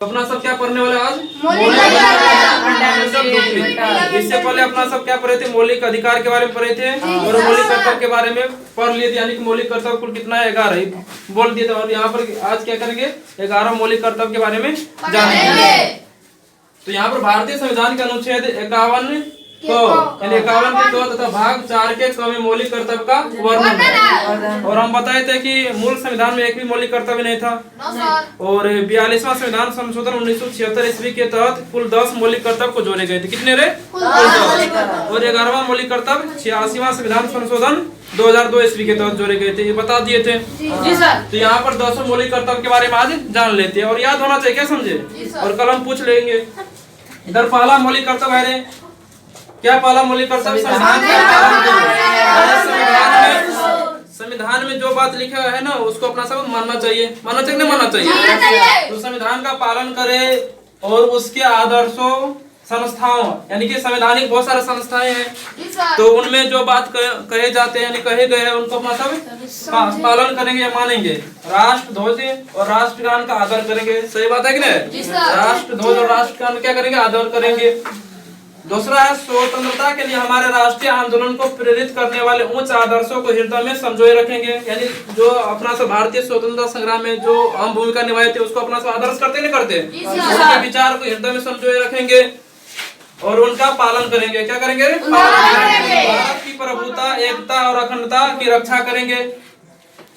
अपना सब क्या पढ़ने वाले आज इससे पहले अपना सब क्या पढ़े थे, मौलिक अधिकार के बारे में पढ़े थे और मौलिक कर्तव्य के बारे में पढ़ लिए थे। यानी कि मौलिक कर्तव्य कुल कितना है, 11 बोल दिए थे। और यहाँ पर आज क्या करेंगे, 11 मौलिक कर्तव्य के बारे में जानेंगे। तो यहाँ पर भारतीय संविधान के अनुच्छेद 51 को यानी 51 के क तथा भाग 4 के क में मौलिक कर्तव्य का वर्णन है। और हम बताए थे कि मूल संविधान में एक भी मौलिक कर्तव्य नहीं था। और 42वां संविधान संशोधन 1976 ईस्वी के तहत कुल 10 मौलिक कर्तव्य को जोड़े गए थे। कितने रे? और 11वां मौलिक कर्तव्य 86वां संविधान संशोधन 2002 ईस्वी के तहत जोड़े गए थे, ये बता दिए थे। तो यहाँ पर 200 मौलिक कर्तव्य के बारे में आज जान लेते हैं और याद होना चाहिए, क्या समझे। और कल हम पूछ लेंगे। इधर पहला मौलिक कर्तव्य है रे, क्या पहला मौलिक कर्तव्य? संविधान संविधान में जो बात लिखा है ना उसको अपना सब मानना चाहिए। मानना चाहिए नहीं मानना चाहिए? तो संविधान का पालन करे और उसके आदर्शों संस्थाओं यानी कि संवैधानिक बहुत सारे संस्थाएं हैं, तो उनमें जो बात कहे जाते हैं यानी कहे गए हैं उनको अपना सब पालन करेंगे या मानेंगे। राष्ट्र ध्वज और राष्ट्रगान का आदर करेंगे। सही बात है कि नहीं? राष्ट्र ध्वज और राष्ट्रगान क्या करेंगे? आदर करेंगे। दूसरा है स्वतंत्रता के लिए हमारे राष्ट्रीय आंदोलन को प्रेरित करने वाले उच्च आदर्शों को हृदय में संजोए रखेंगे। यानी जो अपना सब भारतीय स्वतंत्रता संग्राम में जो अहम भूमिका निभाए थे उसको अपना सब आदर्श करते नहीं करते, उनके विचार को हृदय में संजोए रखेंगे और उनका पालन करेंगे। क्या करेंगे? भारत की प्रभुता, एकता और अखंडता की रक्षा करेंगे।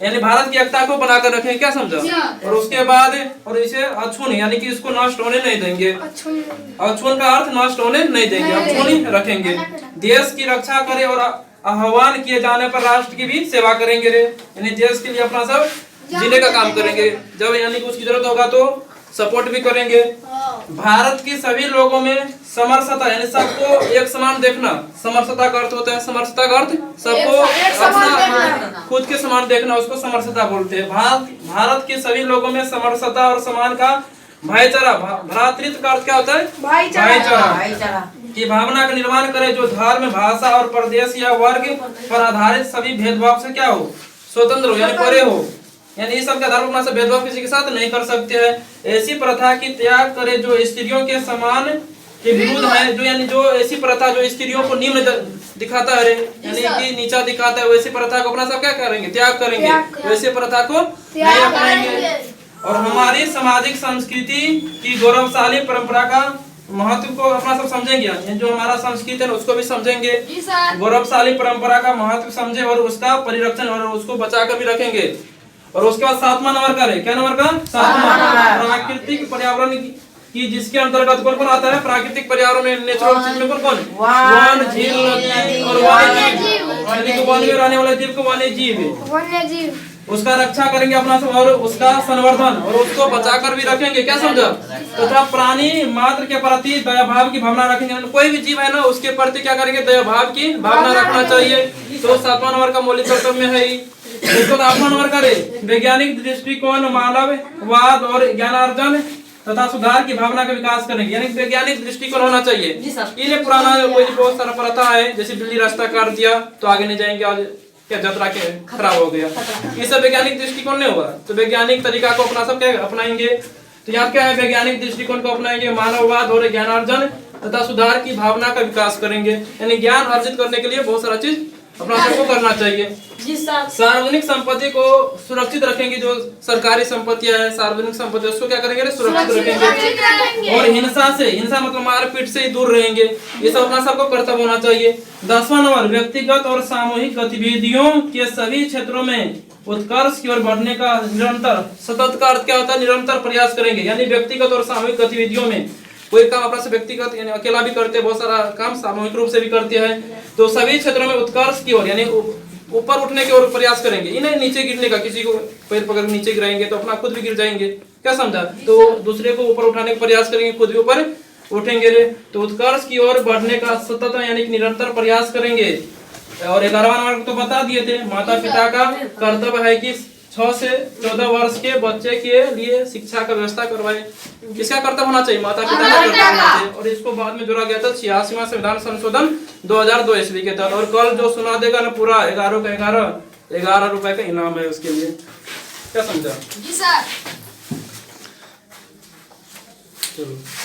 यानी भारत की एकता को बनाकर रखेंगे। क्या समझा? और उसके बाद और इसे अछून यानी कि इसको नष्ट होने नहीं देंगे। अछून का अर्थ नष्ट होने नहीं देंगे, अछून रखेंगे। देश की रक्षा करे और आह्वान किए जाने पर राष्ट्र की भी सेवा करेंगे रे। यानी देश के लिए अपना सब जीने का काम करेंगे। जब यानी कि उसकी जरूरत होगा तो सपोर्ट भी करेंगे। भारत की सभी लोगों में समरसता यानी सबको एक समान देखना। समरसता का अर्थ होता है, समरसता का अर्थ सबको अपना खुद के समान देखना, उसको समरसता बोलते हैं। भारत के सभी लोगों में समरसता और समान का भाईचारा, भ्रातृत्व का अर्थ क्या होता है? भाईचारा की भावना का निर्माण करे, जो धर्म, भाषा और प्रदेश या वर्ग पर आधारित सभी भेदभाव से क्या हो, स्वतंत्र हो यानी परे हो। यानी इस सब का धर्म अपना से भेदभाव किसी के साथ नहीं कर सकते हैं। ऐसी प्रथा की त्याग करे जो स्त्रियों के समान के विरुद्ध है। जो यानी जो ऐसी प्रथा जो स्त्रियों को निम्न दिखाता है यानी कि नीचा दिखाता है, वैसी प्रथा को अपना सब क्या करेंगे? त्याग करेंगे। वैसे प्रथा को नहीं अपनाएंगे। और हमारी सामाजिक संस्कृति की गौरवशाली परंपरा का महत्व को अपना सब समझेंगे। जो हमारा संस्कृति है उसको भी समझेंगे, गौरवशाली परंपरा का महत्व समझे और उसका परिरक्षण और उसको बचा कर भी रखेंगे। और उसके बाद 7वां नंबर का है, क्या नंबर का? 7वां प्राकृतिक पर्यावरण की जिसके अंतर्गत कौन कौन आता है? प्राकृतिक पर्यावरण में नेचुरल चीज में कौन कौन? वन, झील, नदी और वन्य वन में रहने वाले जीव को वन्य जीव, उसका रक्षा करेंगे अपना सब और उसका संवर्धन और उसको बचाकर भी रखेंगे। क्या समझा? तथा प्राणी मात्र के प्रति दया भाव की भावना रखेंगे। कोई भी जीव है ना उसके प्रति क्या करेंगे? दया भाव की भावना रखना चाहिए। तो 7वां नंबर का मौलिक कर्तव्य है ही। इसको 8वां नंबर का वैज्ञानिक दृष्टिकोण, मानववाद और ज्ञानार्जन तथा सुधार की भावना का विकास करेंगे। यानी वैज्ञानिक दृष्टिकोण होना चाहिए। इन्हें पुराना कोई बहुत सारा प्रथा है, जैसे बिल्ली रास्ता काट दिया तो आगे नहीं जाएंगे, आज क्या यात्रा के खराब हो गया, ये सब वैज्ञानिक दृष्टिकोण नहीं होगा। तो वैज्ञानिक तरीका को अपना सब क्या अपनाएंगे। तो यहाँ क्या है? वैज्ञानिक दृष्टिकोण को अपनाएंगे, मानववाद और ज्ञानार्जन तथा सुधार की भावना का विकास करेंगे। यानी ज्ञान अर्जित करने के लिए बहुत सारा चीज अपना सबको करना चाहिए। सार्वजनिक संपत्ति को सुरक्षित रखेंगे। जो सरकारी संपत्तियां है, सार्वजनिक संपत्ति, उसको क्या करेंगे? सुरक्षित रखेंगे। और हिंसा मतलब मारपीट से ही दूर रहेंगे। ये सब अपना सबको कर्तव्य होना चाहिए। 10वां नंबर व्यक्तिगत और सामूहिक गतिविधियों के सभी क्षेत्रों में उत्कर्ष की ओर बढ़ने का निरंतर, सतत का अर्थ क्या होता है? निरंतर प्रयास करेंगे। यानी व्यक्तिगत और सामूहिक गतिविधियों में कोई काम अपना से व्यक्तिगत यानी अकेला भी करते हैं, बहुत सारा काम सामूहिक रूप से भी करते हैं। तो सभी क्षेत्रों में उत्कर्ष की ओर यानी ऊपर उठने की ओर प्रयास करेंगे। इन्हें नीचे गिरने का, किसी को पैर पकड़ नीचे गिराएंगे तो अपना खुद भी गिर जाएंगे। क्या समझा? तो दूसरे को ऊपर उठाने का प्रयास करेंगे, खुद भी ऊपर उठेंगे रे। तो उत्कर्ष की ओर बढ़ने का सतत यानी कि निरंतर प्रयास करेंगे। और 11वां नंबर तो बता दिए थे, माता पिता का कर्तव्य है कि 6 से 14 वर्ष के बच्चे के लिए शिक्षा का व्यवस्था करवाए। किसका कर्तव्य होना चाहिए? माता पिता का कर्तव्य होना चाहिए। और इसको बाद में जोड़ा गया था 86वां संविधान संशोधन 2002 ईस्वी के तहत। और कल जो सुना देगा ना पूरा 11 का 11 रुपए का इनाम है उसके लिए। क्या समझा? जी सर। चलो।